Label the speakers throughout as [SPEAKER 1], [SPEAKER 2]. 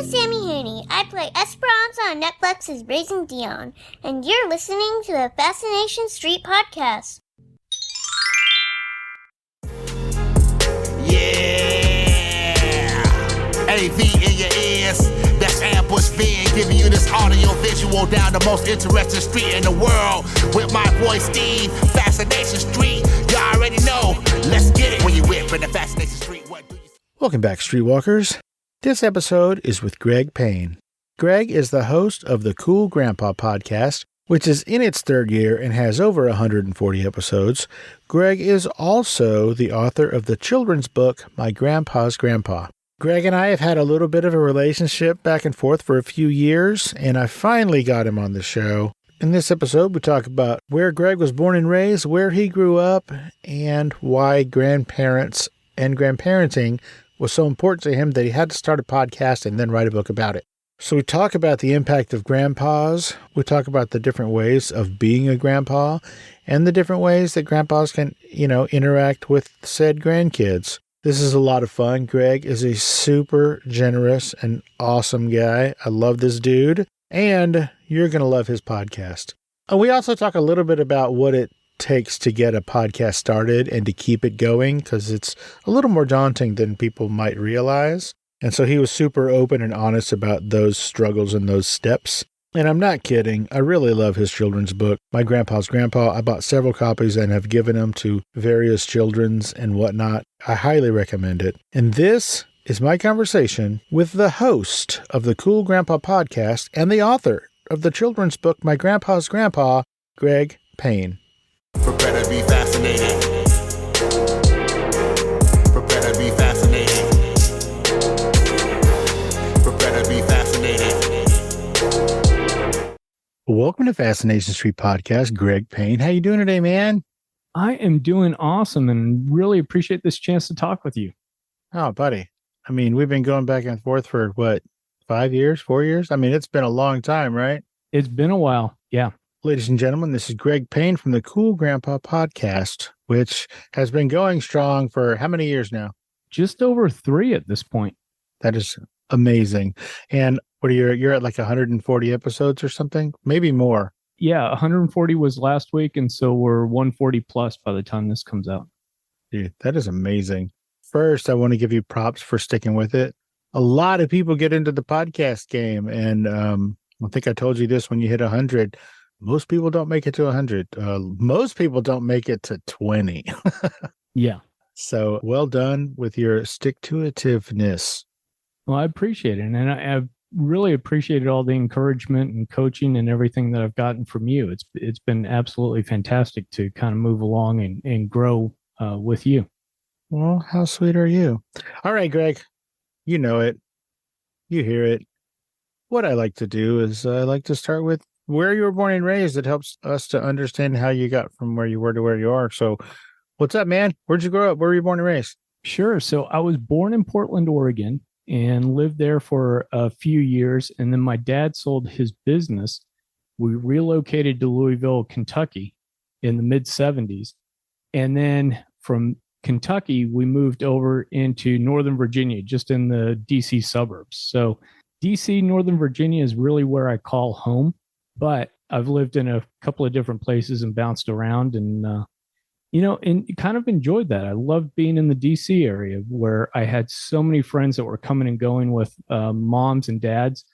[SPEAKER 1] is Sammy Haney. I play Esperanza on Netflix's Raising Dion, and you're listening to the Fascination Street podcast.
[SPEAKER 2] Yeah! AV in your ears. That's Ambush Van giving you this audio visual down the most interesting street in the world. With my boy Steve, Fascination Street. Y'all already know. Let's get it. When you whip in the Fascination Street, what do you...
[SPEAKER 3] Welcome back, Streetwalkers. This episode is with Greg Payne. Greg is the host of the Cool Grandpa podcast, which is in its third year and has over 140 episodes. Greg is also the author of the children's book, My Grandpa's Grandpa. Greg and I have had a little bit of a relationship back and forth for a few years, and I finally got him on the show. In this episode, we talk about where Greg was born and raised, where he grew up, and why grandparents and grandparenting was so important to him that he had to start a podcast and then write a book about it. So we talk about the impact of grandpas. We talk about the different ways of being a grandpa and the different ways that grandpas can, interact with said grandkids. This is a lot of fun. Greg is a super generous and awesome guy. I love this dude, and you're going to love his podcast. And we also talk a little bit about what it takes to get a podcast started and to keep it going, because it's a little more daunting than people might realize. And so he was super open and honest about those struggles and those steps. And I'm not kidding. I really love his children's book, My Grandpa's Grandpa. I bought several copies and have given them to various children's and whatnot. I highly recommend it. And this is my conversation with the host of the Cool Grandpa podcast and the author of the children's book, My Grandpa's Grandpa, Greg Payne.
[SPEAKER 2] Prepare to be fascinated. Prepare to be fascinated. Prepare to be fascinated.
[SPEAKER 3] Welcome to Fascination Street podcast, Greg Payne. How you doing today, man?
[SPEAKER 4] I am doing awesome and really appreciate this chance to talk with you.
[SPEAKER 3] Oh, buddy. I mean, we've been going back and forth for 5 years, 4 years? I mean, it's been a long time, right?
[SPEAKER 4] It's been a while. Yeah.
[SPEAKER 3] Ladies and gentlemen, this is Greg Payne from the Cool Grandpa podcast, which has been going strong for how many years now?
[SPEAKER 4] Just over 3 at this point.
[SPEAKER 3] That is amazing. And what are you're at like 140 episodes or something? Maybe more.
[SPEAKER 4] Yeah, 140 was last week, and so we're 140 plus by the time this comes out.
[SPEAKER 3] Dude, that is amazing. First, I want to give you props for sticking with it. A lot of people get into the podcast game, and I think I told you this when you hit 100. Most people don't make it to 100. Most people don't make it to 20.
[SPEAKER 4] Yeah.
[SPEAKER 3] So well done with your stick-to-itiveness.
[SPEAKER 4] Well, I appreciate it. And I've really appreciated all the encouragement and coaching and everything that I've gotten from you. It's been absolutely fantastic to kind of move along and grow with you.
[SPEAKER 3] Well, how sweet are you? All right, Greg, you know it. You hear it. What I like to do is I like to start with where you were born and raised. It helps us to understand how you got from where you were to where you are. So what's up, man? Where'd you grow up? Where were you born and raised?
[SPEAKER 4] Sure. So I was born in Portland, Oregon, and lived there for a few years. And then my dad sold his business. We relocated to Louisville, Kentucky in the mid 70s. And then from Kentucky, we moved over into Northern Virginia, just in the DC suburbs. So DC, Northern Virginia is really where I call home. But I've lived in a couple of different places and bounced around and, and kind of enjoyed that. I loved being in the DC area where I had so many friends that were coming and going with moms and dads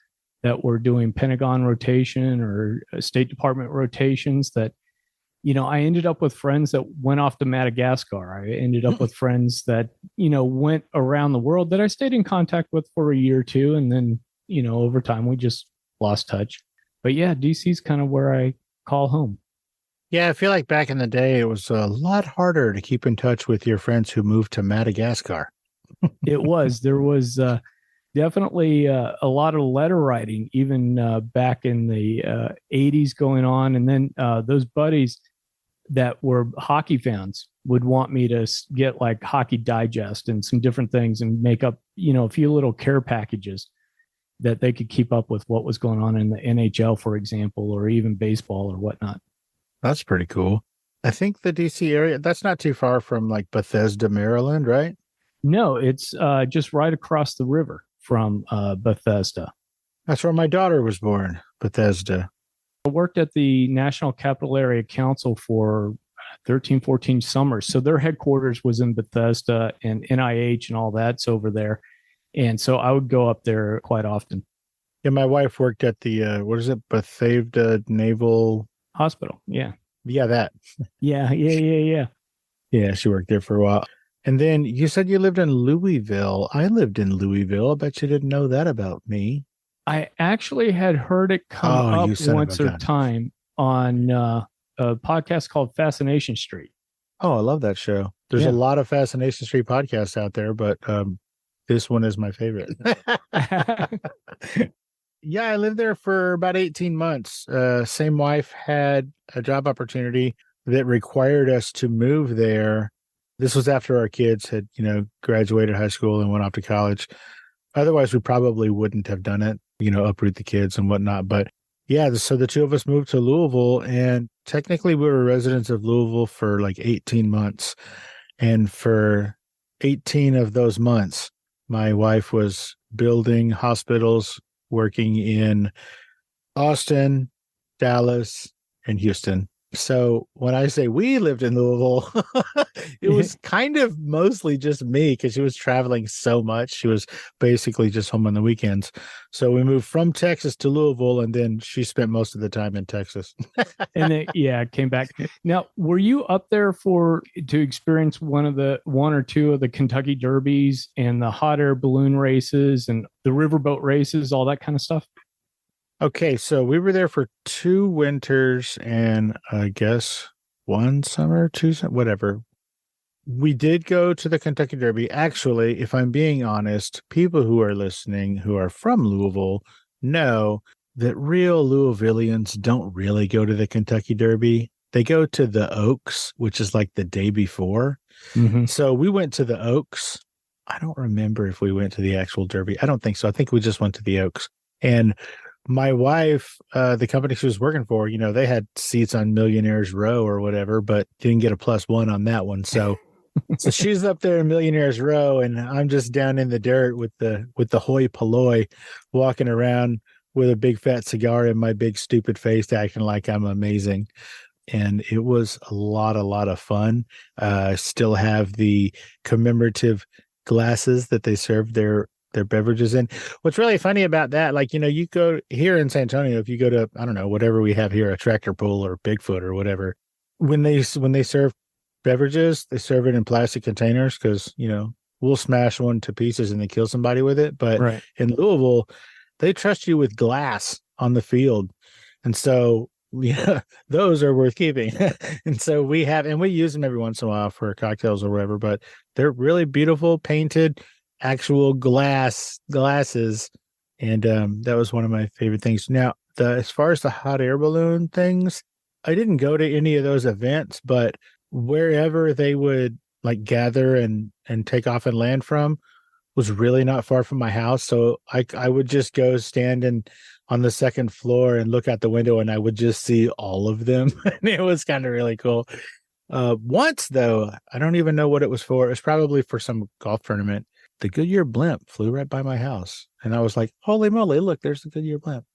[SPEAKER 4] that were doing Pentagon rotation or State Department rotations that, I ended up with friends that went off to Madagascar. I ended up with friends that, went around the world that I stayed in contact with for a year or two. And then, over time, we just lost touch. But yeah, DC's kind of where I call home.
[SPEAKER 3] Yeah, I feel like back in the day, it was a lot harder to keep in touch with your friends who moved to Madagascar.
[SPEAKER 4] It was. There was definitely a lot of letter writing, even back in the 80s going on. And then those buddies that were hockey fans would want me to get like Hockey Digest and some different things and make up, a few little care packages that they could keep up with what was going on in the NHL, for example, or even baseball or whatnot.
[SPEAKER 3] That's pretty cool. I think the DC area, that's not too far from like Bethesda, Maryland, right?
[SPEAKER 4] No, it's just right across the river from Bethesda.
[SPEAKER 3] That's where my daughter was born, Bethesda.
[SPEAKER 4] I worked at the National Capital Area Council for 13, 14 summers. So their headquarters was in Bethesda, and NIH and all that's over there. And so I would go up there quite often.
[SPEAKER 3] Yeah, my wife worked at the, Bethesda Naval
[SPEAKER 4] Hospital. Yeah.
[SPEAKER 3] Yeah, that.
[SPEAKER 4] Yeah.
[SPEAKER 3] Yeah, she worked there for a while. And then you said you lived in Louisville. I lived in Louisville. I bet you didn't know that about me.
[SPEAKER 4] I actually had heard it come up once or time on a podcast called Fascination Street.
[SPEAKER 3] Oh, I love that show. There's a lot of Fascination Street podcasts out there, but this one is my favorite. Yeah, I lived there for about 18 months. Same wife had a job opportunity that required us to move there. This was after our kids had, graduated high school and went off to college. Otherwise, we probably wouldn't have done it, uproot the kids and whatnot. But yeah, so the two of us moved to Louisville, and technically we were residents of Louisville for like 18 months. And for 18 of those months, my wife was building hospitals, working in Austin, Dallas, and Houston. So when I say we lived in Louisville, it was kind of mostly just me because she was traveling so much. She was basically just home on the weekends. So we moved from Texas to Louisville, and then she spent most of the time in Texas.
[SPEAKER 4] And then, came back. Now, were you up there to experience one or two of the Kentucky Derbies and the hot air balloon races and the riverboat races, all that kind of stuff?
[SPEAKER 3] Okay, so we were there for 2 winters and I guess 1 summer, 2, whatever. We did go to the Kentucky Derby. Actually, if I'm being honest, people who are listening who are from Louisville know that real Louisvillians don't really go to the Kentucky Derby. They go to the Oaks, which is like the day before.
[SPEAKER 4] Mm-hmm.
[SPEAKER 3] So we went to the Oaks. I don't remember if we went to the actual Derby. I don't think so. I think we just went to the Oaks. And my wife, the company she was working for, they had seats on Millionaires Row or whatever, but didn't get a +1 on that one. So she's up there in Millionaires Row, and I'm just down in the dirt with the hoi polloi, walking around with a big fat cigar in my big stupid face, acting like I'm amazing. And it was a lot of fun. Still have the commemorative glasses that they served their beverages in. What's really funny about that, you go here in San Antonio, if you go to, I don't know, whatever we have here, a Tractor Pull or Bigfoot or whatever, when they serve beverages, they serve it in plastic containers because, we'll smash one to pieces and then kill somebody with it. But in Louisville, they trust you with glass on the field. And so those are worth keeping. And so we use them every once in a while for cocktails or whatever, but they're really beautiful, painted, actual glasses. And that was one of my favorite things. Now, as far as the hot air balloon things, I didn't go to any of those events, but wherever they would gather and take off and land from was really not far from my house. So I would just go stand on the second floor and look out the window, and I would just see all of them. And it was kind of really cool. Once though, I don't even know what it was for. It was probably for some golf tournament. The Goodyear blimp flew right by my house. And I was like, holy moly, look, there's the Goodyear blimp.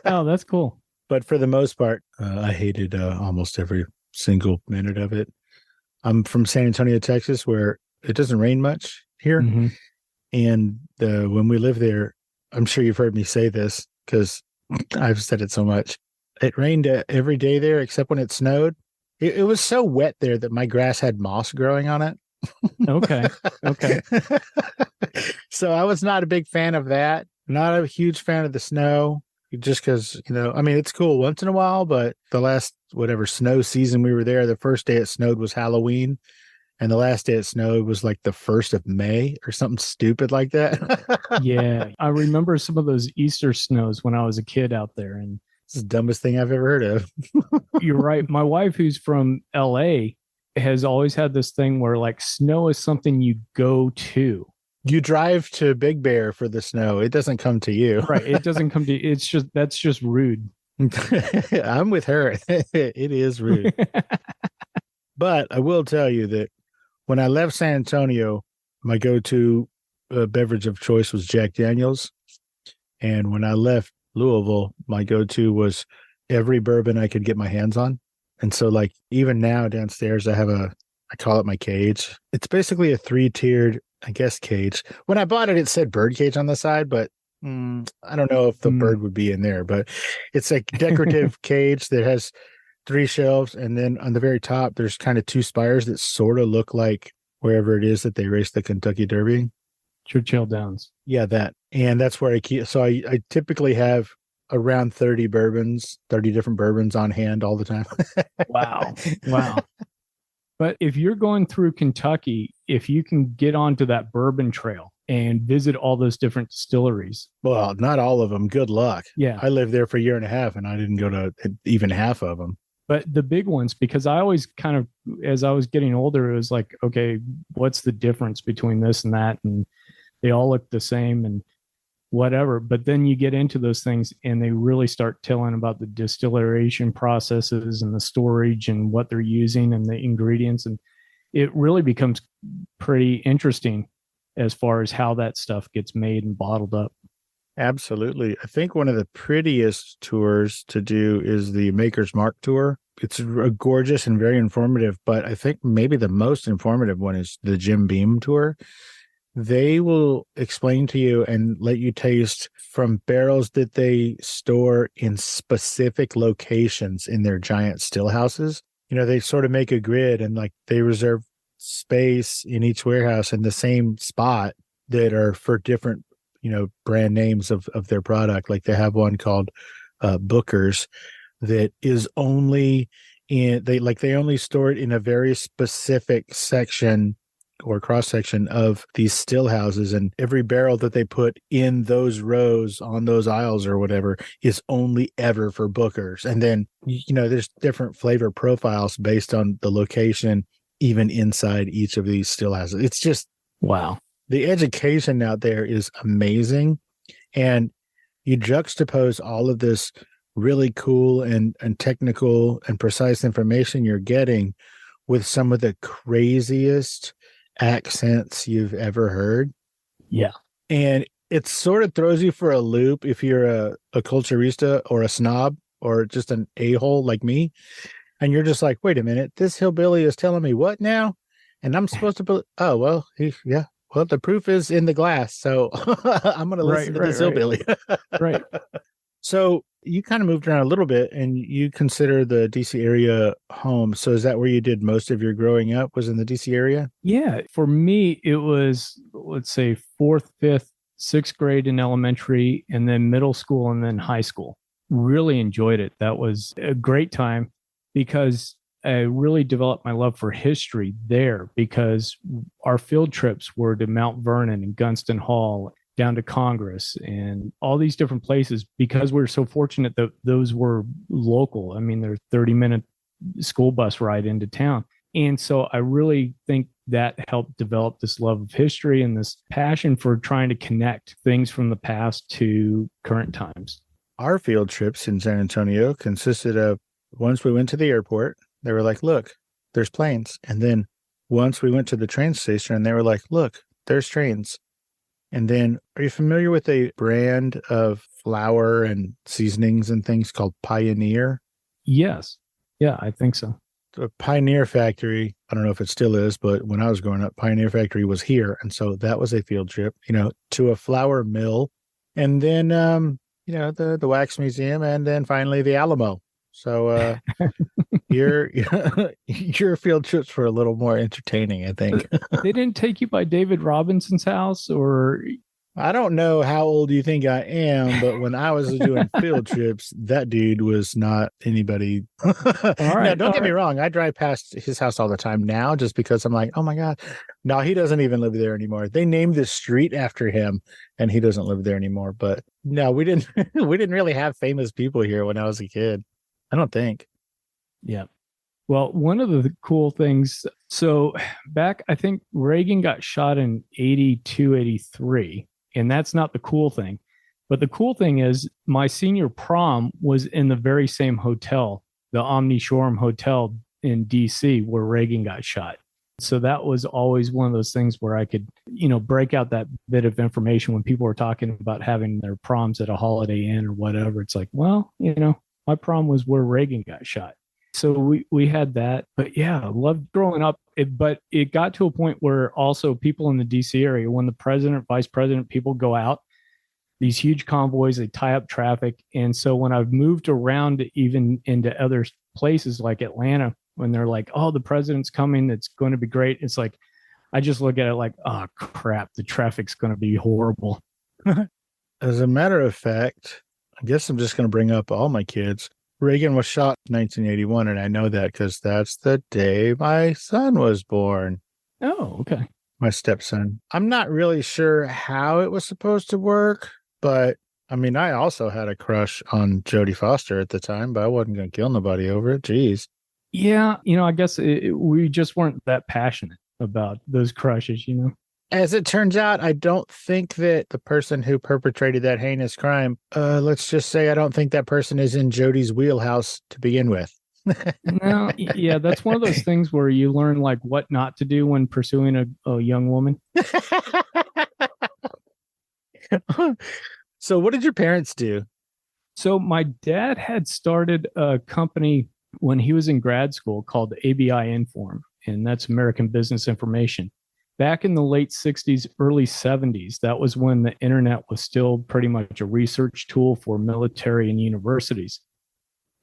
[SPEAKER 4] Oh, that's cool.
[SPEAKER 3] But for the most part, I hated almost every single minute of it. I'm from San Antonio, Texas, where it doesn't rain much here.
[SPEAKER 4] Mm-hmm.
[SPEAKER 3] And when we lived there, I'm sure you've heard me say this because I've said it so much. It rained every day there except when it snowed. It was so wet there that my grass had moss growing on it.
[SPEAKER 4] Okay.
[SPEAKER 3] So I was not a big fan of that. Not a huge fan of the snow, just because, it's cool once in a while, but the last, snow season we were there, the first day it snowed was Halloween. And the last day it snowed was like the 1st of May or something stupid like that.
[SPEAKER 4] Yeah. I remember some of those Easter snows when I was a kid out there. And
[SPEAKER 3] it's the dumbest thing I've ever heard of.
[SPEAKER 4] You're right. My wife, who's from LA, has always had this thing where snow is something you go to.
[SPEAKER 3] You drive to Big Bear for the snow. It doesn't come to you.
[SPEAKER 4] Right. It doesn't come to you. That's just rude.
[SPEAKER 3] I'm with her. It is rude. But I will tell you that when I left San Antonio, my go-to beverage of choice was Jack Daniels. And when I left Louisville, my go-to was every bourbon I could get my hands on. And so like even now downstairs, I call it my cage. It's basically a 3-tiered, I guess, cage. When I bought it, it said bird cage on the side, but I don't know if the bird would be in there, but it's a decorative cage that has 3 shelves. And then on the very top, there's kind of 2 spires that sort of look like wherever it is that they race the Kentucky Derby.
[SPEAKER 4] Churchill Downs.
[SPEAKER 3] Yeah, that. And that's where I keep. So I typically have around 30 different bourbons on hand all the time.
[SPEAKER 4] Wow. But if you're going through Kentucky, if you can get onto that bourbon trail and visit all those different distilleries.
[SPEAKER 3] Well, not all of them. Good luck.
[SPEAKER 4] Yeah.
[SPEAKER 3] I lived there for a year and a half and I didn't go to even half of them.
[SPEAKER 4] But the big ones, because I always kind of, as I was getting older, it was like, okay, what's the difference between this and that? And they all look the same and whatever. But then you get into those things and they really start telling about the distillation processes and the storage and what they're using and the ingredients. And it really becomes pretty interesting as far as how that stuff gets made and bottled up.
[SPEAKER 3] Absolutely. I think one of the prettiest tours to do is the Maker's Mark tour. It's gorgeous and very informative, but I think maybe the most informative one is the Jim Beam tour. They will explain to you and let you taste from barrels that they store in specific locations in their giant still houses. You know, they sort of make a grid and like they reserve space in each warehouse in the same spot that are for different, you know, brand names of their product. Like they have one called Booker's that is only in, they only store it in a very specific section or cross section of these still houses, and every barrel that they put in those rows on those aisles or whatever is only ever for Booker's. And then, you know, there's different flavor profiles based on the location, even inside each of these still houses. It's just,
[SPEAKER 4] wow.
[SPEAKER 3] The education out there is amazing. And you juxtapose all of this really cool and technical and precise information you're getting with some of the craziest accents you've ever heard.
[SPEAKER 4] Yeah.
[SPEAKER 3] And it sort of throws you for a loop if you're a culturista or a snob or just an a-hole like me. And you're just like, wait a minute, this hillbilly is telling me what now? And I'm supposed to believe, oh, well, yeah. Well, the proof is in the glass. So I'm going to listen to this hillbilly.
[SPEAKER 4] Right.
[SPEAKER 3] So you kind of moved around a little bit and you consider the DC area home. So is that where you did most of your growing up, was in the DC area?
[SPEAKER 4] Yeah. For me, it was, let's say, 4th, 5th, 6th grade in elementary, and then middle school and then high school. Really enjoyed it. That was a great time because I really developed my love for history there, because our field trips were to Mount Vernon and Gunston Hall, down to Congress and all these different places, because we're so fortunate that those were local. I mean, they're 30-minute school bus ride into town. And so I really think that helped develop this love of history and this passion for trying to connect things from the past to current times.
[SPEAKER 3] Our field trips in San Antonio consisted of, once we went to the airport, they were like, look, there's planes. And then once we went to the train station and they were like, look, there's trains. And then, are you familiar with a brand of flour and seasonings and things called Pioneer?
[SPEAKER 4] Yes. Yeah, I think so.
[SPEAKER 3] The Pioneer Factory, I don't know if it still is, but when I was growing up, Pioneer Factory was here. And so that was a field trip, you know, to a flour mill. And then, you know, the Wax Museum, and then finally the Alamo. So your field trips were a little more entertaining, I think.
[SPEAKER 4] They didn't take you by David Robinson's house, or?
[SPEAKER 3] I don't know how old you think I am, but when I was doing field trips, that dude was not anybody.
[SPEAKER 4] All right,
[SPEAKER 3] now, don't get me wrong. I drive past his house all the time now just because I'm like, oh my God. No, he doesn't even live there anymore. They named this street after him and he doesn't live there anymore. But no, we didn't really have famous people here when I was a kid. I don't think.
[SPEAKER 4] Yeah. Well, one of the cool things, so back, I think Reagan got shot in 82, 83, and that's not the cool thing. But the cool thing is my senior prom was in the very same hotel, the Omni Shoreham Hotel in DC, where Reagan got shot. So that was always one of those things where I could, break out that bit of information when people were talking about having their proms at a Holiday Inn or whatever. It's like, well, my prom was where Reagan got shot. So we had that. But yeah, I loved growing up. But it got to a point where also people in the DC area, when the president, vice president, people go out, these huge convoys, they tie up traffic. And so when I've moved around even into other places like Atlanta, when they're like, oh, the president's coming, it's going to be great. It's like, I just look at it like, oh, crap, the traffic's going to be horrible.
[SPEAKER 3] As a matter of fact, I guess I'm just going to bring up all my kids. Reagan was shot in 1981, and I know that because that's the day my son was born.
[SPEAKER 4] Oh, okay.
[SPEAKER 3] My stepson. I'm not really sure how it was supposed to work, but I mean, I also had a crush on Jodie Foster at the time, but I wasn't going to kill nobody over it. Jeez.
[SPEAKER 4] Yeah, I guess we just weren't that passionate about those crushes,
[SPEAKER 3] As it turns out, I don't think that the person who perpetrated that heinous crime, let's just say I don't think that person is in Jodie's wheelhouse to begin with.
[SPEAKER 4] No, yeah, that's one of those things where you learn like what not to do when pursuing a young woman.
[SPEAKER 3] So what did your parents do?
[SPEAKER 4] So my dad had started a company when he was in grad school called ABI Inform, and that's American Business Information. Back in the late 60s, early 70s, that was when the internet was still pretty much a research tool for military and universities.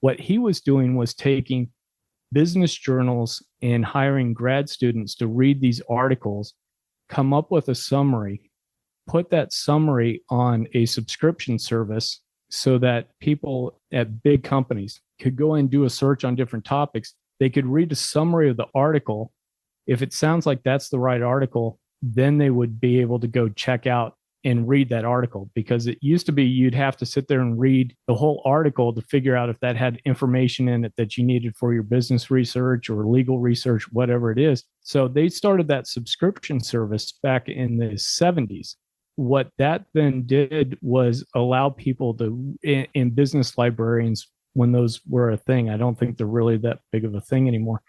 [SPEAKER 4] What he was doing was taking business journals and hiring grad students to read these articles, come up with a summary, put that summary on a subscription service so that people at big companies could go and do a search on different topics. They could read a summary of the article. If it sounds like that's the right article, then they would be able to go check out and read that article, because it used to be you'd have to sit there and read the whole article to figure out if that had information in it that you needed for your business research or legal research, whatever it is. So they started that subscription service back in the 70s. What that then did was allow people to, in business librarians, when those were a thing, I don't think they're really that big of a thing anymore,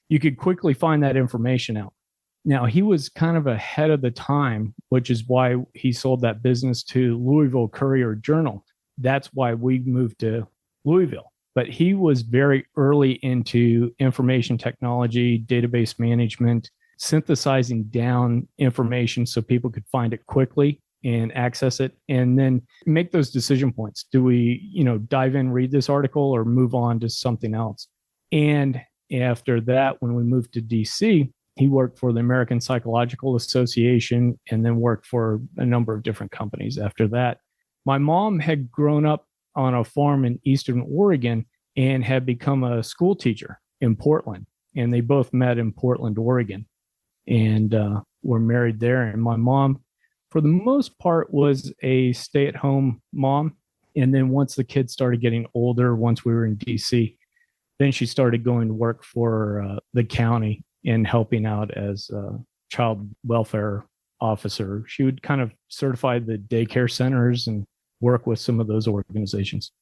[SPEAKER 4] you could quickly find that information out. Now, he was kind of ahead of the time, which is why he sold that business to Louisville Courier Journal. That's why we moved to Louisville. But he was very early into information technology, database management, synthesizing down information so people could find it quickly and access it, and then make those decision points. Do we, dive in, read this article, or move on to something else? And after that, when we moved to DC, he worked for the American Psychological Association and then worked for a number of different companies after that. My mom had grown up on a farm in Eastern Oregon and had become a school teacher in Portland. And they both met in Portland, Oregon, and were married there. And my mom, for the most part, was a stay-at-home mom. And then once the kids started getting older, once we were in DC, then she started going to work for the county and helping out as a child welfare officer. She would kind of certify the daycare centers and work with some of those organizations.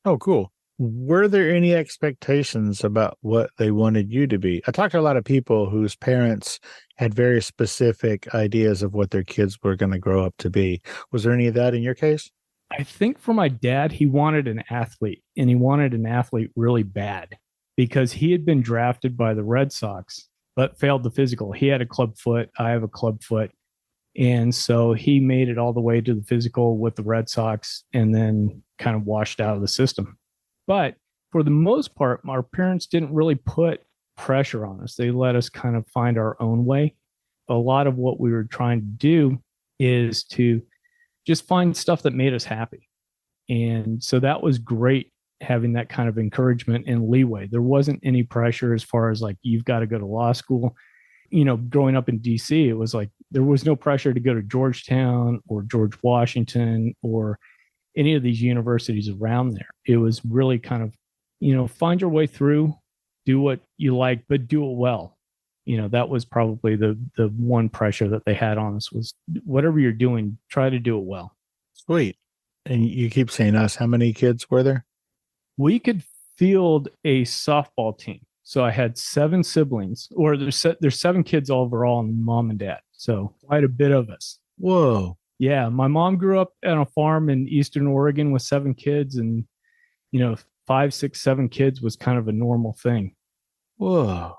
[SPEAKER 3] Oh, cool. Were there any expectations about what they wanted you to be? I talked to a lot of people whose parents had very specific ideas of what their kids were going to grow up to be. Was there any of that in your case?
[SPEAKER 4] I think for my dad, he wanted an athlete, and he wanted an athlete really bad because he had been drafted by the Red Sox, but failed the physical. He had a club foot. I have a club foot. And so he made it all the way to the physical with the Red Sox and then kind of washed out of the system. But for the most part, our parents didn't really put pressure on us. They let us kind of find our own way. A lot of what we were trying to do is to just find stuff that made us happy. And so that was great, having that kind of encouragement and leeway. There wasn't any pressure as far as like, you've got to go to law school. Growing up in DC, it was like, there was no pressure to go to Georgetown or George Washington or any of these universities around there. It was really kind of, find your way through, do what you like, but do it well. That was probably the one pressure that they had on us, was whatever you're doing, try to do it well.
[SPEAKER 3] Sweet. And you keep saying us. How many kids were there?
[SPEAKER 4] We could field a softball team. So I had 7 siblings, or there's 7 kids overall, and mom and dad. So quite a bit of us.
[SPEAKER 3] Whoa.
[SPEAKER 4] Yeah, my mom grew up on a farm in Eastern Oregon with 7 kids, and 5, 6, 7 kids was kind of a normal thing.
[SPEAKER 3] Whoa.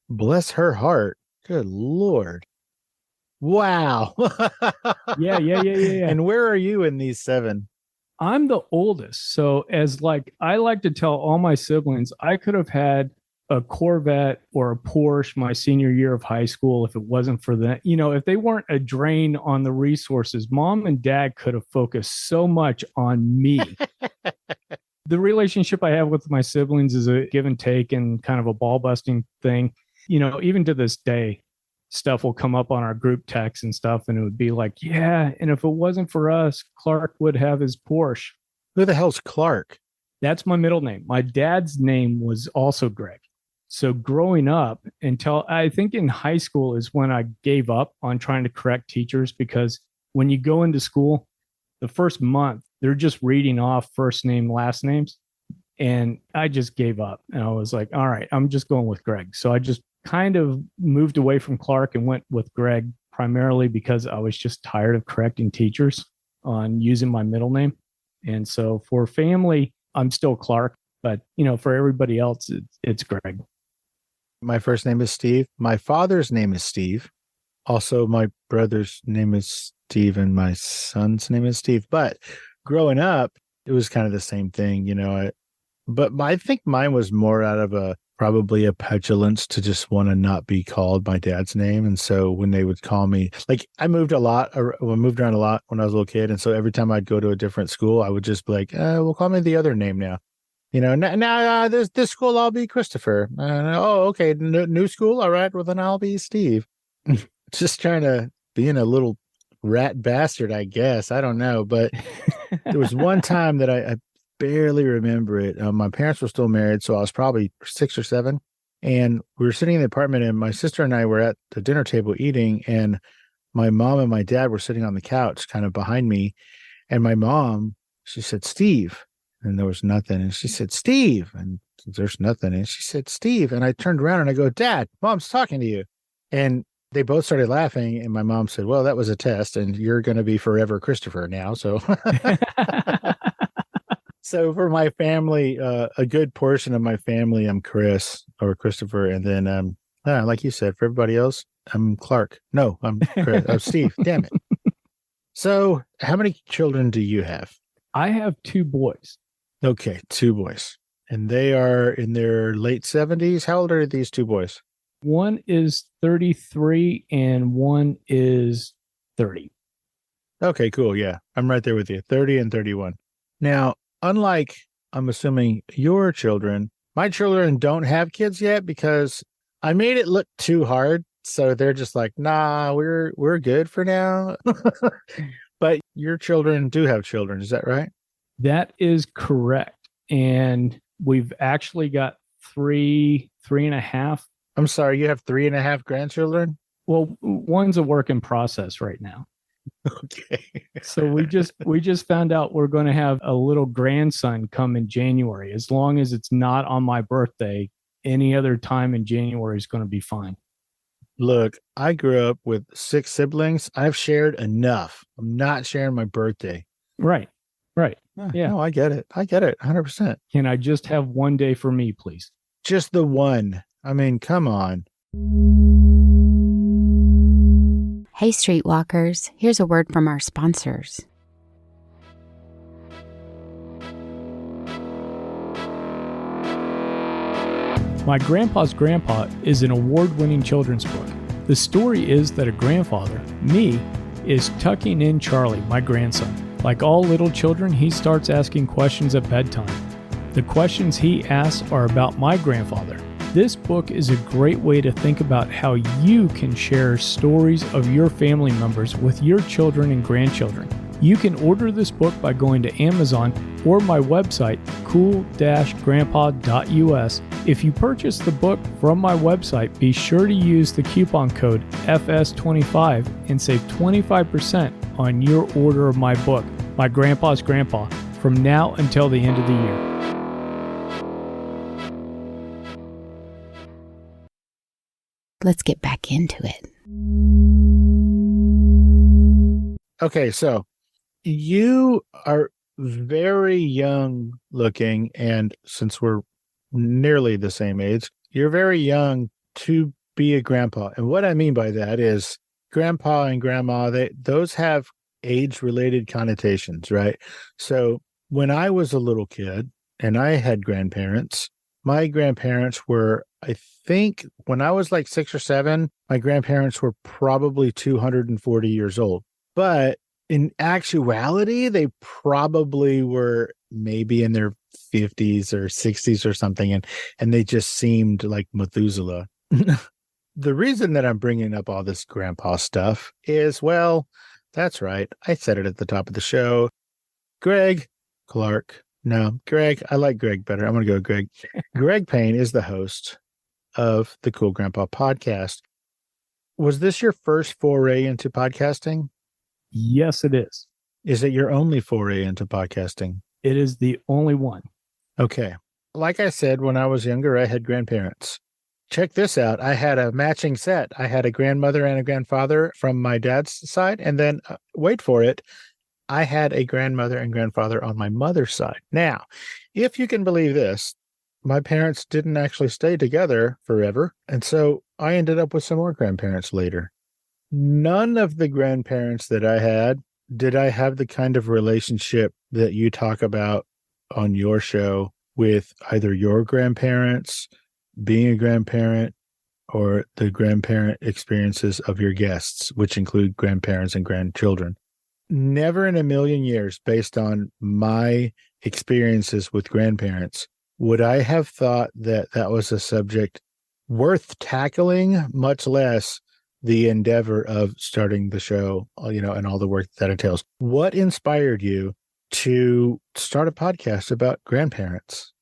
[SPEAKER 3] Bless her heart. Good Lord. Wow.
[SPEAKER 4] Yeah.
[SPEAKER 3] And where are you in these 7?
[SPEAKER 4] I'm the oldest. So I like to tell all my siblings, I could have had a Corvette or a Porsche my senior year of high school if it wasn't for that. If they weren't a drain on the resources, mom and dad could have focused so much on me. The relationship I have with my siblings is a give and take and kind of a ball busting thing. Even to this day, stuff will come up on our group text and stuff, and it would be like, yeah, and if it wasn't for us, Clark would have his Porsche.
[SPEAKER 3] Who the hell's Clark?
[SPEAKER 4] That's my middle name. My dad's name was also Greg. So growing up until I think in high school is when I gave up on trying to correct teachers, because when you go into school, the first month, they're just reading off first name, last names. And I just gave up. And I was like, all right, I'm just going with Greg. So I just kind of moved away from Clark and went with Greg, primarily because I was just tired of correcting teachers on using my middle name. And so for family, I'm still Clark, but for everybody else, it's Greg.
[SPEAKER 3] My first name is Steve. My father's name is Steve. Also, my brother's name is Steve and my son's name is Steve. But growing up, it was kind of the same thing, but I think mine was more out of probably a petulance to just want to not be called my dad's name. And so when they would call me, I moved around a lot when I was a little kid. And so every time I'd go to a different school, I would just be like, well, call me the other name now. Now this school, I'll be Christopher. Okay. New school. All right. Well, then I'll be Steve. Just trying to being a little rat bastard, I guess. I don't know. But there was one time that I barely remember it. My parents were still married, so I was probably 6 or 7. And we were sitting in the apartment, and my sister and I were at the dinner table eating, and my mom and my dad were sitting on the couch kind of behind me. And my mom, she said, Steve. And there was nothing. And she said, Steve. And there's nothing. And she said, Steve. And I turned around and I go, Dad, Mom's talking to you. And they both started laughing. And my mom said, well, that was a test, and you're going to be forever Christopher now. So So for my family, a good portion of my family, I'm Chris or Christopher. And then, like you said, for everybody else, I'm Clark. No, I'm Chris. I'm Steve. Damn it. So how many children do you have?
[SPEAKER 4] I have 2 boys.
[SPEAKER 3] Okay, 2 boys. And they are in their late 70s. How old are these 2 boys?
[SPEAKER 4] One is 33 and one is 30.
[SPEAKER 3] Okay, cool. Yeah, I'm right there with you. 30 and 31. Now, unlike, I'm assuming, your children, my children don't have kids yet because I made it look too hard. So they're just like, nah, we're good for now. But your children do have children. Is that right?
[SPEAKER 4] That is correct. And we've actually got 3.5.
[SPEAKER 3] I'm sorry, you have 3.5 grandchildren?
[SPEAKER 4] Well, one's a work in process right now.
[SPEAKER 3] Okay.
[SPEAKER 4] So we just found out we're going to have a little grandson come in January. As long as it's not on my birthday, any other time in January is going to be fine.
[SPEAKER 3] Look, I grew up with 6 siblings. I've shared enough. I'm not sharing my birthday.
[SPEAKER 4] Right. Yeah.
[SPEAKER 3] No, I get it. 100%.
[SPEAKER 4] Can I just have one day for me, please?
[SPEAKER 3] Just the one. I mean, come on.
[SPEAKER 5] Hey, Streetwalkers, here's a word from our sponsors.
[SPEAKER 4] My Grandpa's Grandpa is an award-winning children's book. The story is that a grandfather, me, is tucking in Charlie, my grandson. Like all little children, he starts asking questions at bedtime. The questions he asks are about my grandfather. This book is a great way to think about how you can share stories of your family members with your children and grandchildren. You can order this book by going to Amazon or my website, cool-grandpa.us. If you purchase the book from my website, be sure to use the coupon code FS25 and save 25% on your order of my book, My Grandpa's Grandpa, from now until the end of the year.
[SPEAKER 5] Let's get back into it.
[SPEAKER 3] Okay, so you are very young looking, and since we're nearly the same age, you're very young to be a grandpa. And what I mean by that is grandpa and grandma, those have age-related connotations, right? So when I was a little kid and I had grandparents, my grandparents were, I think when I was like 6 or 7, my grandparents were probably 240 years old. But in actuality, they probably were maybe in their 50s or 60s or something, and they just seemed like Methuselah. The reason that I'm bringing up all this grandpa stuff is, well, that's right. I said it at the top of the show. Greg Clark. No, Greg. I like Greg better. I'm going to go Greg. Greg Payne is the host of the Cool Grandpa podcast. Was this your first foray into podcasting?
[SPEAKER 4] Yes, it is.
[SPEAKER 3] Is it your only foray into podcasting?
[SPEAKER 4] It is the only one.
[SPEAKER 3] Okay. Like I said, when I was younger, I had grandparents. Check this out. I had a matching set. I had a grandmother and a grandfather from my dad's side. And then, wait for it, I had a grandmother and grandfather on my mother's side. Now, if you can believe this, my parents didn't actually stay together forever. And so I ended up with some more grandparents later. None of the grandparents that I had did I have the kind of relationship that you talk about on your show with either your grandparents, being a grandparent, or the grandparent experiences of your guests, which include grandparents and grandchildren. Never in a million years, based on my experiences with grandparents, would I have thought that that was a subject worth tackling, much less the endeavor of starting the show, and all the work that entails. What inspired you to start a podcast about grandparents?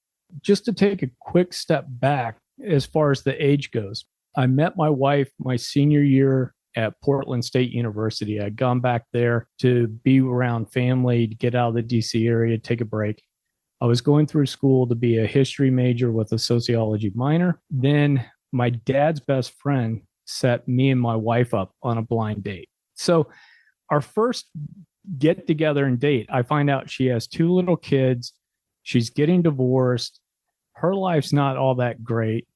[SPEAKER 4] Just to take a quick step back as far as the age goes, I met my wife my senior year at Portland State University. I'd gone back there to be around family, to get out of the DC area, take a break. I was going through school to be a history major with a sociology minor. Then my dad's best friend set me and my wife up on a blind date. So our first get together and date, I find out she has 2 little kids. She's getting divorced. Her life's not all that great.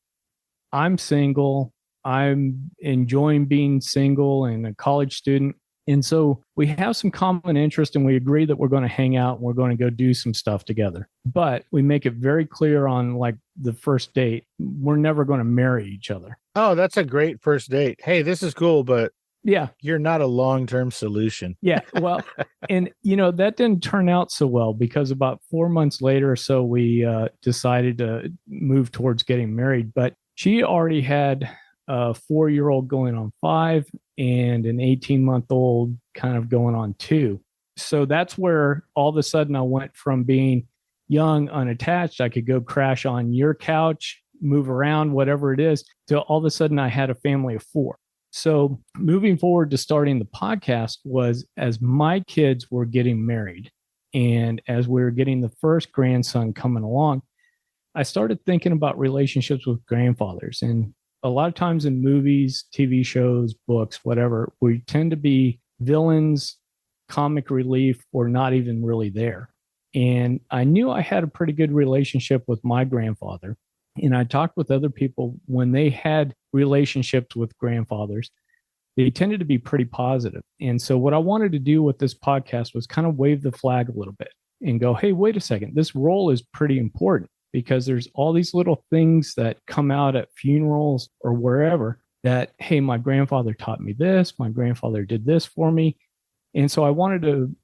[SPEAKER 4] I'm single. I'm enjoying being single and a college student. And so we have some common interest, and we agree that we're going to hang out and we're going to go do some stuff together. But we make it very clear on like the first date, we're never going to marry each other.
[SPEAKER 3] Oh, that's a great first date. Hey, this is cool, but
[SPEAKER 4] yeah,
[SPEAKER 3] you're not a long-term solution.
[SPEAKER 4] Yeah. Well, and that didn't turn out so well, because about 4 months later or so, we decided to move towards getting married. But she already had a 4-year-old going on 5 and an 18-month-old kind of going on 2. So that's where all of a sudden I went from being young, unattached, I could go crash on your couch, move around, whatever it is, to all of a sudden I had a family of 4. So moving forward to starting the podcast was as my kids were getting married and as we were getting the first grandson coming along, I started thinking about relationships with grandfathers. And a lot of times in movies, TV shows, books, whatever, we tend to be villains, comic relief, or not even really there. And I knew I had a pretty good relationship with my grandfather. And I talked with other people when they had relationships with grandfathers, they tended to be pretty positive. And so what I wanted to do with this podcast was kind of wave the flag a little bit and go, hey, wait a second, this role is pretty important, because there's all these little things that come out at funerals or wherever that, hey, my grandfather taught me this, my grandfather did this for me. And so I wanted to,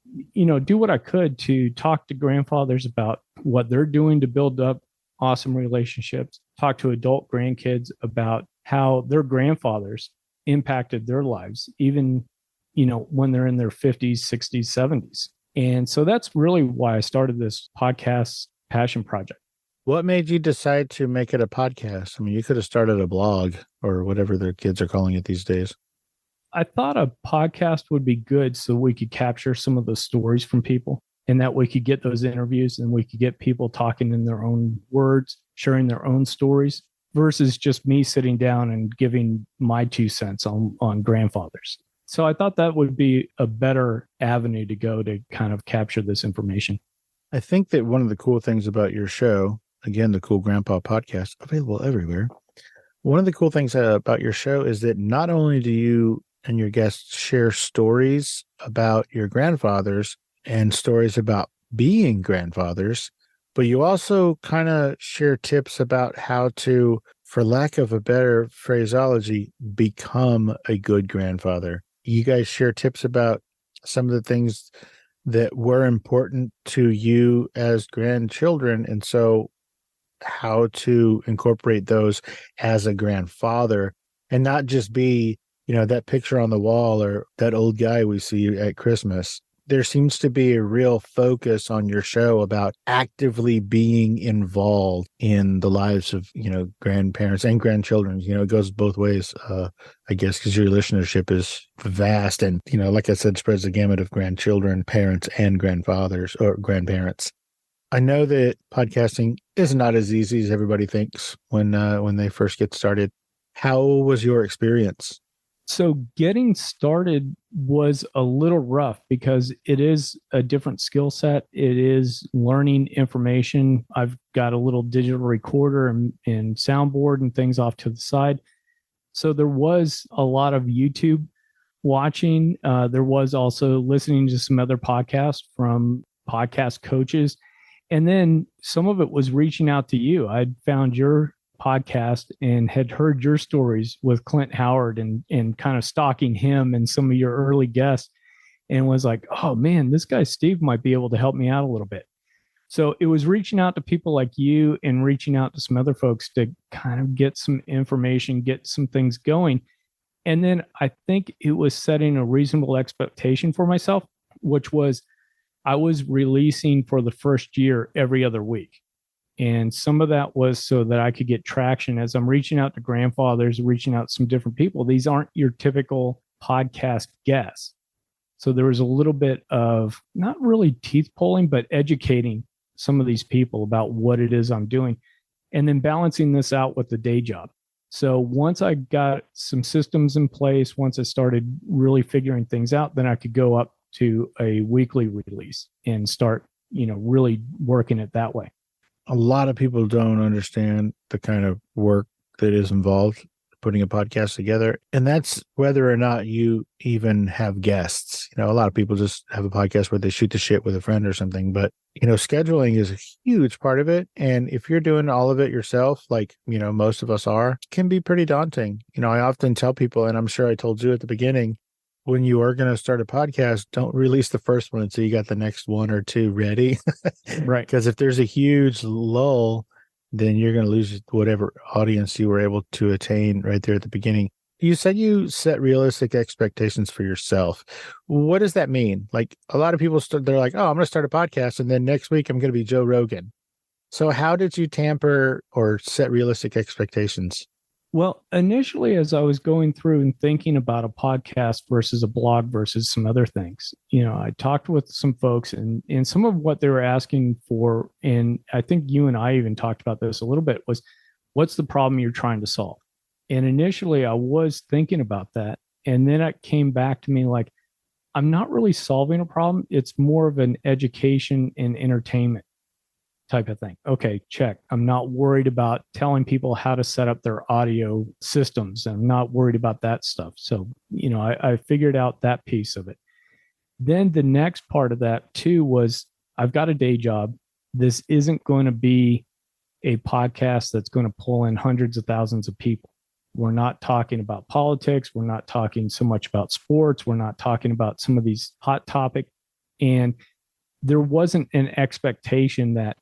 [SPEAKER 4] do what I could to talk to grandfathers about what they're doing to build up awesome relationships, talk to adult grandkids about how their grandfathers impacted their lives, even, when they're in their 50s, 60s, 70s. And so that's really why I started this podcast passion project.
[SPEAKER 3] What made you decide to make it a podcast? I mean, you could have started a blog or whatever their kids are calling it these days.
[SPEAKER 4] I thought a podcast would be good so we could capture some of the stories from people, and that we could get those interviews and we could get people talking in their own words, sharing their own stories, versus just me sitting down and giving my 2 cents on grandfathers. So I thought that would be a better avenue to go to kind of capture this information.
[SPEAKER 3] I think that one of the cool things about your show, again, the Cool Grandpa podcast, available everywhere. One of the cool things about your show is that not only do you and your guests share stories about your grandfathers and stories about being grandfathers, but you also kind of share tips about how to, for lack of a better phraseology, become a good grandfather. You guys share tips about some of the things that were important to you as grandchildren, and so how to incorporate those as a grandfather and not just be, that picture on the wall or that old guy we see at Christmas. There seems to be a real focus on your show about actively being involved in the lives of, grandparents and grandchildren. It goes both ways, I guess, because your listenership is vast. And, like I said, spreads the gamut of grandchildren, parents, and grandfathers or grandparents. I know that podcasting is not as easy as everybody thinks when they first get started. How was your experience?
[SPEAKER 4] So getting started was a little rough because it is a different skill set. It is learning information. I've got a little digital recorder and soundboard and things off to the side. So there was a lot of YouTube watching. There was also listening to some other podcasts from podcast coaches. And then some of it was reaching out to you. I'd found your podcast and had heard your stories with Clint Howard and kind of stalking him and some of your early guests, and was like, oh man, this guy Steve might be able to help me out a little bit. So it was reaching out to people like you and reaching out to some other folks to kind of get some information, get some things going. And then I think it was setting a reasonable expectation for myself, which was I was releasing for the first year every other week. And some of that was so that I could get traction as I'm reaching out to grandfathers, reaching out to some different people. These aren't your typical podcast guests. So there was a little bit of not really teeth pulling, but educating some of these people about what it is I'm doing, and then balancing this out with the day job. So once I got some systems in place, once I started really figuring things out, then I could go up to a weekly release and start, really working it that way.
[SPEAKER 3] A lot of people don't understand the kind of work that is involved putting a podcast together. And that's whether or not you even have guests. A lot of people just have a podcast where they shoot the shit with a friend or something. But, scheduling is a huge part of it. And if you're doing all of it yourself, like, most of us are, it can be pretty daunting. I often tell people, and I'm sure I told you at the beginning, when you are going to start a podcast, don't release the first one until you got the next one or two ready.
[SPEAKER 4] Right.
[SPEAKER 3] Because if there's a huge lull, then you're going to lose whatever audience you were able to attain right there at the beginning. You said you set realistic expectations for yourself. What does that mean? Like a lot of people, they're like, oh, I'm going to start a podcast and then next week I'm going to be Joe Rogan. So how did you tamper or set realistic expectations?
[SPEAKER 4] Well, initially, as I was going through and thinking about a podcast versus a blog versus some other things, I talked with some folks and some of what they were asking for, and I think you and I even talked about this a little bit, was what's the problem you're trying to solve? And initially, I was thinking about that. And then it came back to me like, I'm not really solving a problem. It's more of an education and entertainment type of thing. Okay, check. I'm not worried about telling people how to set up their audio systems. I'm not worried about that stuff. So, I figured out that piece of it. Then the next part of that too was I've got a day job. This isn't going to be a podcast that's going to pull in hundreds of thousands of people. We're not talking about politics. We're not talking so much about sports. We're not talking about some of these hot topics. And there wasn't an expectation that,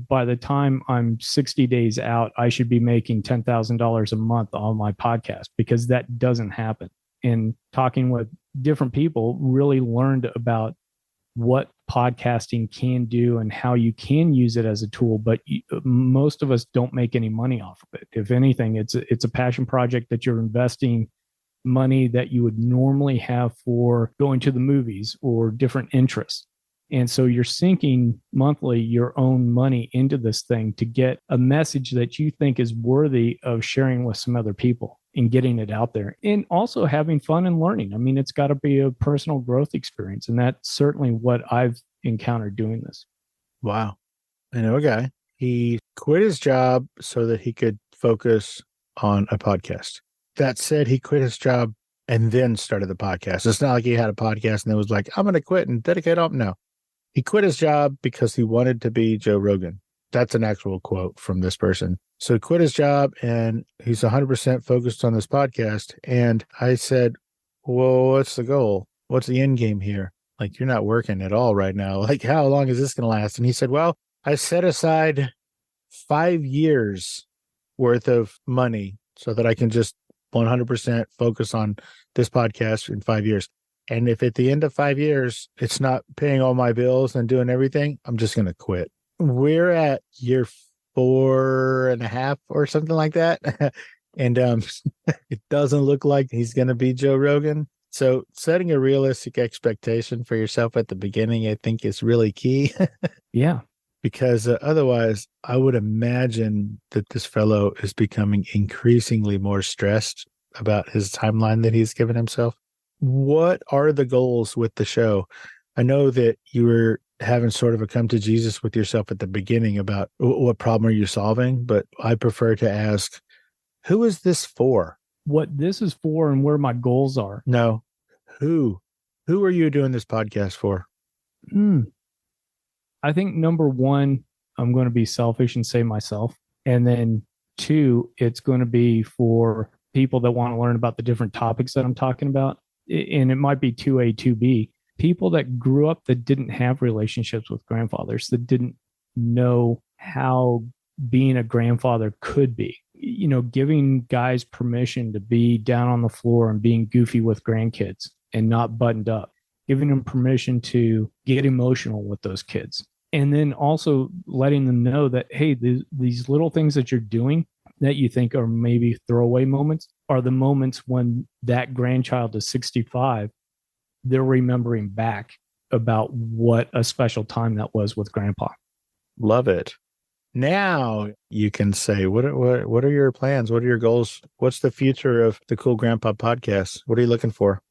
[SPEAKER 4] by the time I'm 60 days out, I should be making $10,000 a month on my podcast, because that doesn't happen. And talking with different people, really learned about what podcasting can do and how you can use it as a tool. But most of us don't make any money off of it. If anything, it's a passion project that you're investing money that you would normally have for going to the movies or different interests. And so you're sinking monthly your own money into this thing to get a message that you think is worthy of sharing with some other people and getting it out there, and also having fun and learning. I mean, it's got to be a personal growth experience. And that's certainly what I've encountered doing this.
[SPEAKER 3] Wow. I know a guy. He quit his job so that he could focus on a podcast. That said, he quit his job and then started the podcast. It's not like he had a podcast and then was like, I'm going to quit and dedicate up. No. He quit his job because he wanted to be Joe Rogan. That's an actual quote from this person. So he quit his job and he's 100% focused on this podcast. And I said, well, what's the goal? What's the end game here? Like, you're not working at all right now. Like, how long is this going to last? And he said, well, I set aside 5 years worth of money so that I can just 100% focus on this podcast in 5 years. And if at the end of 5 years, it's not paying all my bills and doing everything, I'm just going to quit. We're at year 4.5 or something like that. And it doesn't look like he's going to be Joe Rogan. So setting a realistic expectation for yourself at the beginning, I think, is really key.
[SPEAKER 4] Yeah.
[SPEAKER 3] Because otherwise, I would imagine that this fellow is becoming increasingly more stressed about his timeline that he's given himself. What are the goals with the show? I know that you were having sort of a come to Jesus with yourself at the beginning about what problem are you solving, but I prefer to ask, who is this for?
[SPEAKER 4] What this is for and where my goals are.
[SPEAKER 3] No, who are you doing this podcast for?
[SPEAKER 4] I think number one, I'm going to be selfish and say myself. And then 2, it's going to be for people that want to learn about the different topics that I'm talking about. And it might be 2A, 2B. People that grew up that didn't have relationships with grandfathers, that didn't know how being a grandfather could be. You know, giving guys permission to be down on the floor and being goofy with grandkids and not buttoned up. Giving them permission to get emotional with those kids. And then also letting them know that, hey, these little things that you're doing that you think are maybe throwaway moments are the moments when that grandchild is 65, they're remembering back about what a special time that was with grandpa.
[SPEAKER 3] Love it. Now you can say, what are your plans? What are your goals? What's the future of the Cool Grandpa podcast? What are you looking for?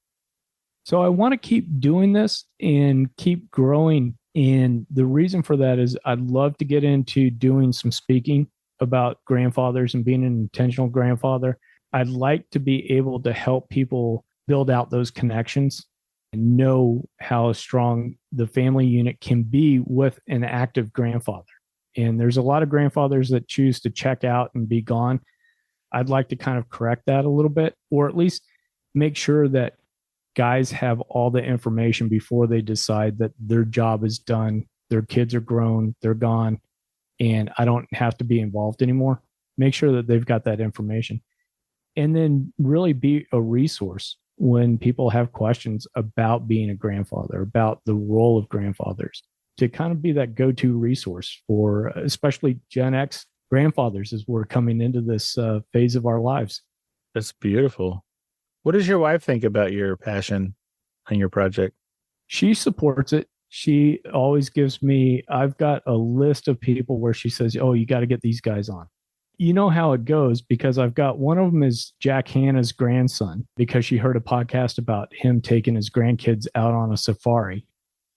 [SPEAKER 4] So I want to keep doing this and keep growing. And the reason for that is I'd love to get into doing some speaking about grandfathers and being an intentional grandfather. I'd like to be able to help people build out those connections and know how strong the family unit can be with an active grandfather. And there's a lot of grandfathers that choose to check out and be gone. I'd like to kind of correct that a little bit, or at least make sure that guys have all the information before they decide that their job is done, their kids are grown, they're gone, and I don't have to be involved anymore. Make sure that they've got that information. And then really be a resource when people have questions about being a grandfather, about the role of grandfathers, to kind of be that go-to resource for especially Gen X grandfathers as we're coming into this phase of our lives.
[SPEAKER 3] That's beautiful. What does your wife think about your passion and your project?
[SPEAKER 4] She supports it. She always gives me, I've got a list of people where she says, oh, you got to get these guys on. You know how it goes, because I've got one of them is Jack Hanna's grandson, because she heard a podcast about him taking his grandkids out on a safari.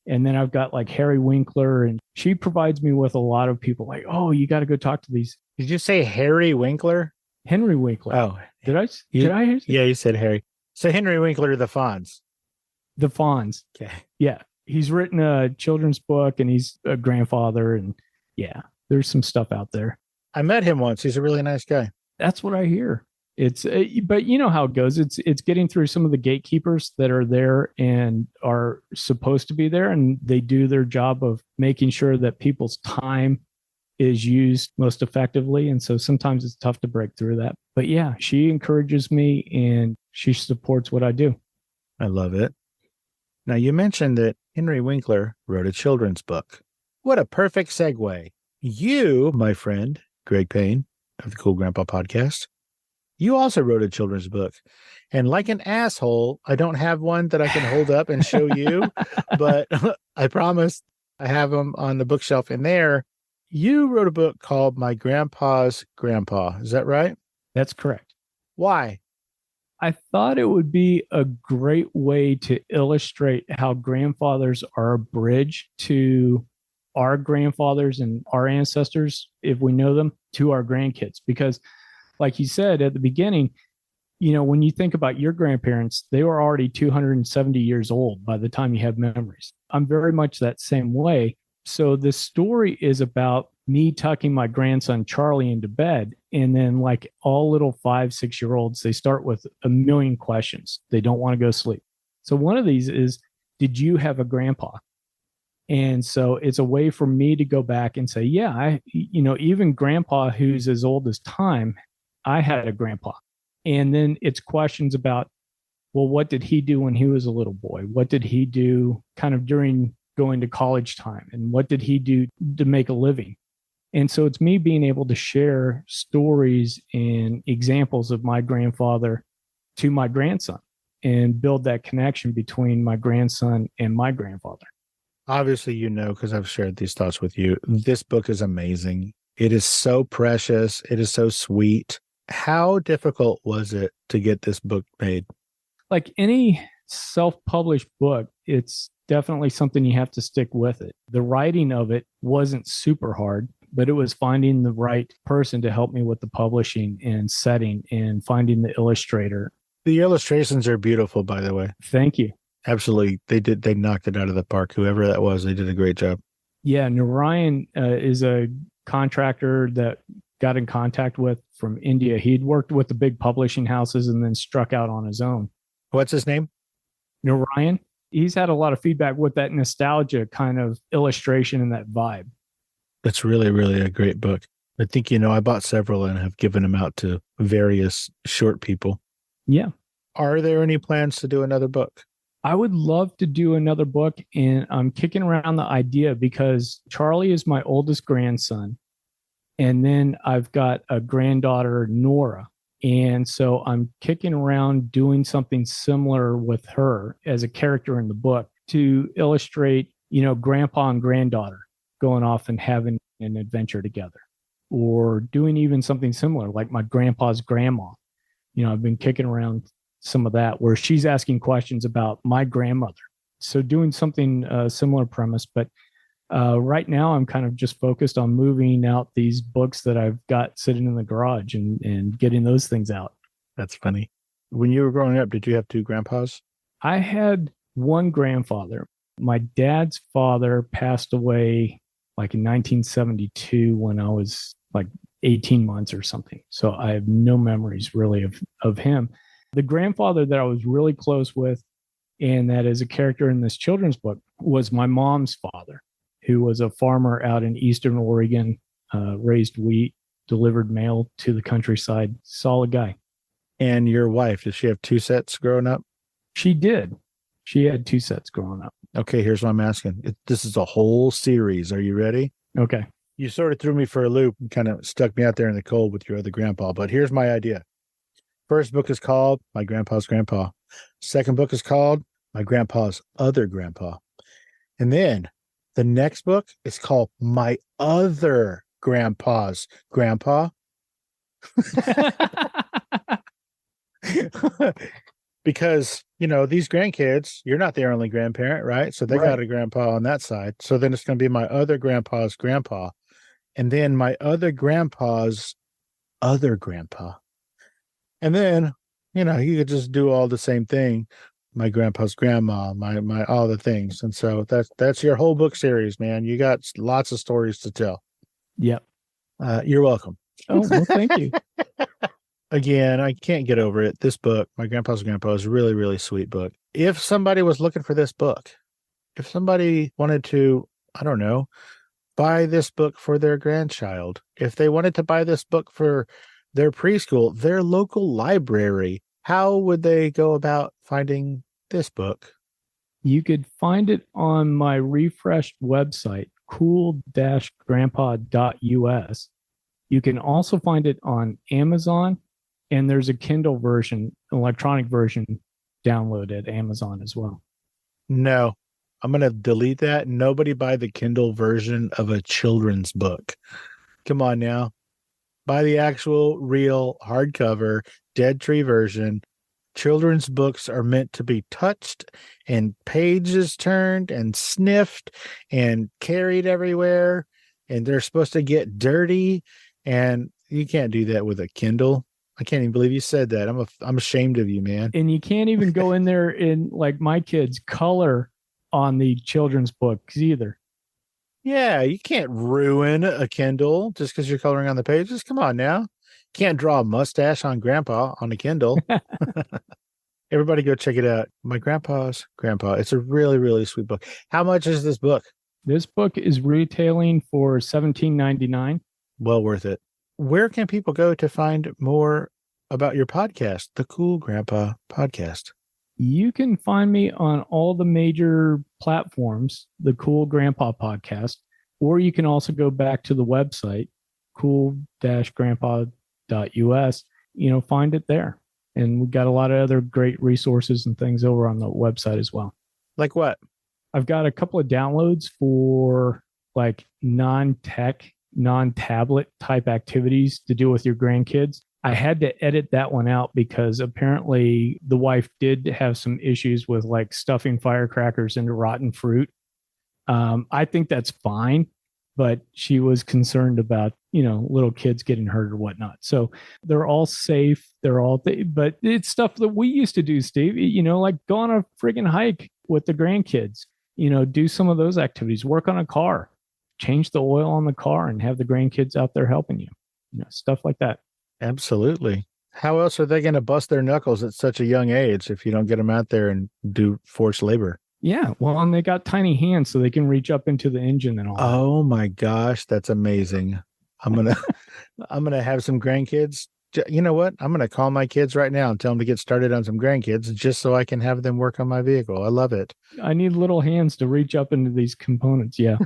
[SPEAKER 4] And then I've got like Harry Winkler, and she provides me with a lot of people like, oh, you got to go talk to these.
[SPEAKER 3] Did you say Harry Winkler?
[SPEAKER 4] Henry Winkler.
[SPEAKER 3] Oh,
[SPEAKER 4] did I?
[SPEAKER 3] Yeah, you said Harry. So Henry Winkler, the Fonz.
[SPEAKER 4] The Fonz.
[SPEAKER 3] Okay.
[SPEAKER 4] Yeah. He's written a children's book and he's a grandfather. And yeah, there's some stuff out there.
[SPEAKER 3] I met him once. He's a really nice guy.
[SPEAKER 4] That's what I hear. But you know how it goes. It's getting through some of the gatekeepers that are there and are supposed to be there, and they do their job of making sure that people's time is used most effectively. And so sometimes it's tough to break through that. But yeah, she encourages me and she supports what I do.
[SPEAKER 3] I love it. Now, you mentioned that Henry Winkler wrote a children's book. What a perfect segue. You, my friend, Greg Payne of the Cool Grandpa podcast, you also wrote a children's book. And like an asshole, I don't have one that I can hold up and show you, but I promise I have them on the bookshelf in there. You wrote a book called My Grandpa's Grandpa. Is that right?
[SPEAKER 4] That's correct.
[SPEAKER 3] Why?
[SPEAKER 4] I thought it would be a great way to illustrate how grandfathers are a bridge to our grandfathers and our ancestors, if we know them, to our grandkids. Because, like you said at the beginning, when you think about your grandparents, they were already 270 years old by the time you have memories. I'm very much that same way. So the story is about me tucking my grandson Charlie into bed. And then, like all little 5-6-year-olds, they start with a million questions. They don't want to go to sleep. So one of these is, did you have a grandpa? And so it's a way for me to go back and say, yeah, even grandpa who's as old as time, I had a grandpa. And then it's questions about, well, what did he do when he was a little boy? What did he do kind of during going to college time? And what did he do to make a living? And so it's me being able to share stories and examples of my grandfather to my grandson and build that connection between my grandson and my grandfather.
[SPEAKER 3] Obviously, because I've shared these thoughts with you. This book is amazing. It is so precious. It is so sweet. How difficult was it to get this book made?
[SPEAKER 4] Like any self-published book, it's definitely something you have to stick with it. The writing of it wasn't super hard, but it was finding the right person to help me with the publishing and setting and finding the illustrator.
[SPEAKER 3] The illustrations are beautiful, by the way.
[SPEAKER 4] Thank you.
[SPEAKER 3] Absolutely. They knocked it out of the park. Whoever that was, they did a great job.
[SPEAKER 4] Yeah. Narayan is a contractor that got in contact with from India. He'd worked with the big publishing houses and then struck out on his own.
[SPEAKER 3] What's his name?
[SPEAKER 4] Narayan. He's had a lot of feedback with that nostalgia kind of illustration and that vibe.
[SPEAKER 3] That's really, really a great book. I think, I bought several and have given them out to various short people.
[SPEAKER 4] Yeah.
[SPEAKER 3] Are there any plans to do another book?
[SPEAKER 4] I would love to do another book, and I'm kicking around the idea because Charlie is my oldest grandson. And then I've got a granddaughter, Nora. And so I'm kicking around doing something similar with her as a character in the book to illustrate, grandpa and granddaughter going off and having an adventure together, or doing even something similar like my grandpa's grandma. I've been kicking around some of that where she's asking questions about my grandmother. So doing something similar premise, but right now I'm kind of just focused on moving out these books that I've got sitting in the garage and getting those things out.
[SPEAKER 3] That's funny. When you were growing up, did you have two grandpas?
[SPEAKER 4] I had one grandfather. My dad's father passed away like in 1972 when I was like 18 months or something. So I have no memories really of him. The grandfather that I was really close with, and that is a character in this children's book, was my mom's father, who was a farmer out in Eastern Oregon, raised wheat, delivered mail to the countryside. Solid guy.
[SPEAKER 3] And your wife, did she have two sets growing up?
[SPEAKER 4] She did. She had two sets growing up.
[SPEAKER 3] Okay, here's what I'm asking. This is a whole series. Are you ready?
[SPEAKER 4] Okay.
[SPEAKER 3] You sort of threw me for a loop and kind of stuck me out there in the cold with your other grandpa, but here's my idea. First book is called My Grandpa's Grandpa. Second book is called My Grandpa's Other Grandpa. And then the next book is called My Other Grandpa's Grandpa. Because, these grandkids, you're not their only grandparent, right? So they got a grandpa on that side. So then it's going to be my other grandpa's grandpa. And then my other grandpa's other grandpa. And then, you could just do all the same thing. My grandpa's grandma, my all the things. And so that's your whole book series, man. You got lots of stories to tell.
[SPEAKER 4] Yep.
[SPEAKER 3] You're welcome.
[SPEAKER 4] Oh, well, thank you.
[SPEAKER 3] Again, I can't get over it. This book, My Grandpa's Grandpa, is a really, really sweet book. If somebody was looking for this book, if somebody wanted to, I don't know, buy this book for their grandchild, if they wanted to buy this book for their preschool, their local library, how would they go about finding this book?
[SPEAKER 4] You could find it on my refreshed website, cool-grandpa.us. You can also find it on Amazon, and there's a Kindle version, electronic version, download at Amazon as well.
[SPEAKER 3] No, I'm going to delete that. Nobody buy the Kindle version of a children's book. Come on now. Buy the actual, real, hardcover, dead tree version. Children's books are meant to be touched and pages turned and sniffed and carried everywhere. And they're supposed to get dirty. And you can't do that with a Kindle. I can't even believe you said that. I'm ashamed of you, man.
[SPEAKER 4] And you can't even go in there and, like my kids, color on the children's books either.
[SPEAKER 3] Yeah, you can't ruin a Kindle just because you're coloring on the pages. Come on now. Can't draw a mustache on Grandpa on a Kindle. Everybody go check it out. My Grandpa's Grandpa. It's a really, really sweet book. How much is this book?
[SPEAKER 4] This book is retailing for $17.99.
[SPEAKER 3] Well worth it. Where can people go to find more about your podcast, the Cool Grandpa Podcast?
[SPEAKER 4] You can find me on all the major platforms, the Cool Grandpa Podcast, or you can also go back to the website, cool-grandpa.us, find it there. And we've got a lot of other great resources and things over on the website as well.
[SPEAKER 3] Like what?
[SPEAKER 4] I've got a couple of downloads for like non-tech, non-tablet type activities to do with your grandkids. I had to edit that one out because apparently the wife did have some issues with like stuffing firecrackers into rotten fruit. I think that's fine, but she was concerned about, little kids getting hurt or whatnot. So they're all safe. They're all, but it's stuff that we used to do, Steve, like go on a friggin' hike with the grandkids, do some of those activities, work on a car, change the oil on the car and have the grandkids out there helping you, stuff like that.
[SPEAKER 3] Absolutely. How else are they going to bust their knuckles at such a young age if you don't get them out there and do forced labor?
[SPEAKER 4] Yeah. Well, and they got tiny hands so they can reach up into the engine and all.
[SPEAKER 3] Oh my gosh. That's amazing. I'm going to have some grandkids. You know what? I'm going to call my kids right now and tell them to get started on some grandkids just so I can have them work on my vehicle. I love it.
[SPEAKER 4] I need little hands to reach up into these components. Yeah.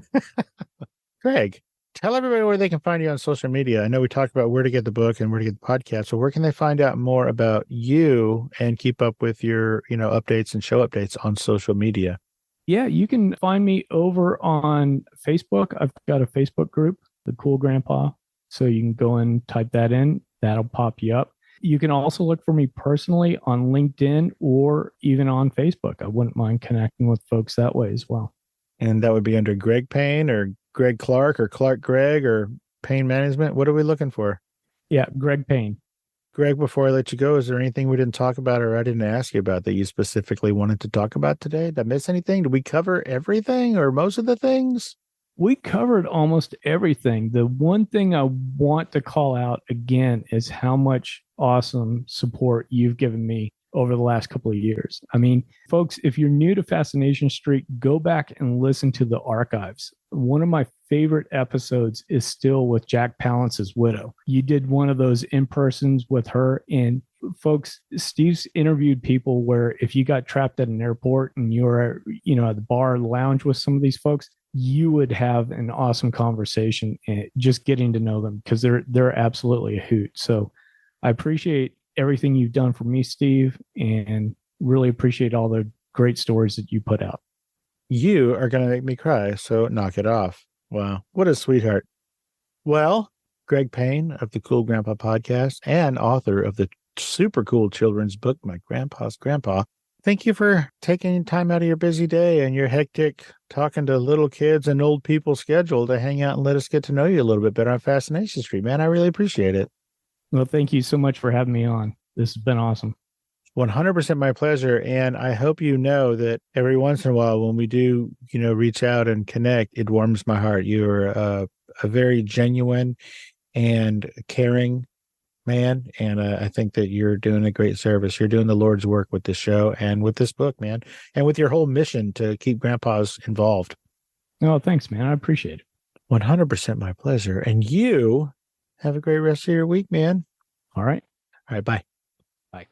[SPEAKER 3] Greg, tell everybody where they can find you on social media. I know we talked about where to get the book and where to get the podcast. So where can they find out more about you and keep up with your, updates and show updates on social media?
[SPEAKER 4] Yeah, you can find me over on Facebook. I've got a Facebook group, The Cool Grandpa. So you can go and type that in. That'll pop you up. You can also look for me personally on LinkedIn or even on Facebook. I wouldn't mind connecting with folks that way as well.
[SPEAKER 3] And that would be under Greg Payne or Greg Clark or Clark Greg or Payne Management. What are we looking for?
[SPEAKER 4] Yeah, Greg Payne.
[SPEAKER 3] Greg, before I let you go, is there anything we didn't talk about or I didn't ask you about that you specifically wanted to talk about today? Did I miss anything? Did we cover everything or most of the things?
[SPEAKER 4] We covered almost everything. The one thing I want to call out again is how much awesome support you've given me over the last couple of years. I mean, folks, if you're new to Fascination Street, go back and listen to the archives. One of my favorite episodes is still with Jack Palance's widow. You did one of those in-persons with her. And folks, Steve's interviewed people where if you got trapped at an airport and you were, at the bar or the lounge with some of these folks, you would have an awesome conversation and just getting to know them because they're absolutely a hoot. So I appreciate everything you've done for me, Steve, and really appreciate all the great stories that you put out.
[SPEAKER 3] You are going to make me cry, so knock it off. Wow. What a sweetheart. Well, Greg Payne of the Cool Grandpa Podcast and author of the super cool children's book, My Grandpa's Grandpa, thank you for taking time out of your busy day and your hectic talking to little kids and old people schedule to hang out and let us get to know you a little bit better on Fascination Street, man. I really appreciate it.
[SPEAKER 4] Well, thank you so much for having me on. This has been awesome.
[SPEAKER 3] 100% my pleasure. And I hope you know that every once in a while when we do, reach out and connect, it warms my heart. You're a very genuine and caring man. And I think that you're doing a great service. You're doing the Lord's work with this show and with this book, man, and with your whole mission to keep grandpas involved.
[SPEAKER 4] Oh, thanks, man. I appreciate it.
[SPEAKER 3] 100% my pleasure. And you have a great rest of your week, man.
[SPEAKER 4] All right.
[SPEAKER 3] All right. Bye.
[SPEAKER 4] Bye.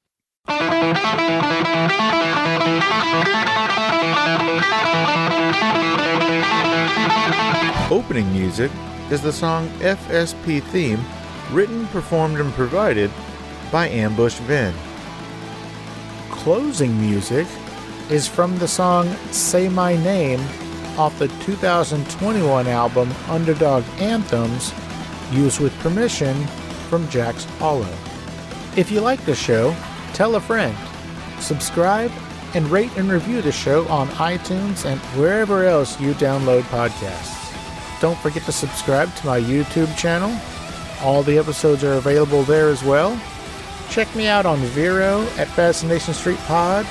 [SPEAKER 3] Opening music is the song FSP Theme, written, performed, and provided by Ambush Vin. Closing music is from the song Say My Name off the 2021 album Underdog Anthems, used with permission from Jax Hollow. If you like the show, tell a friend. Subscribe and rate and review the show on iTunes and wherever else you download podcasts. Don't forget to subscribe to my YouTube channel. All the episodes are available there as well. Check me out on Vero at Fascination Street Pod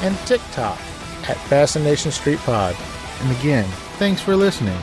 [SPEAKER 3] and TikTok at Fascination Street Pod. And again, thanks for listening.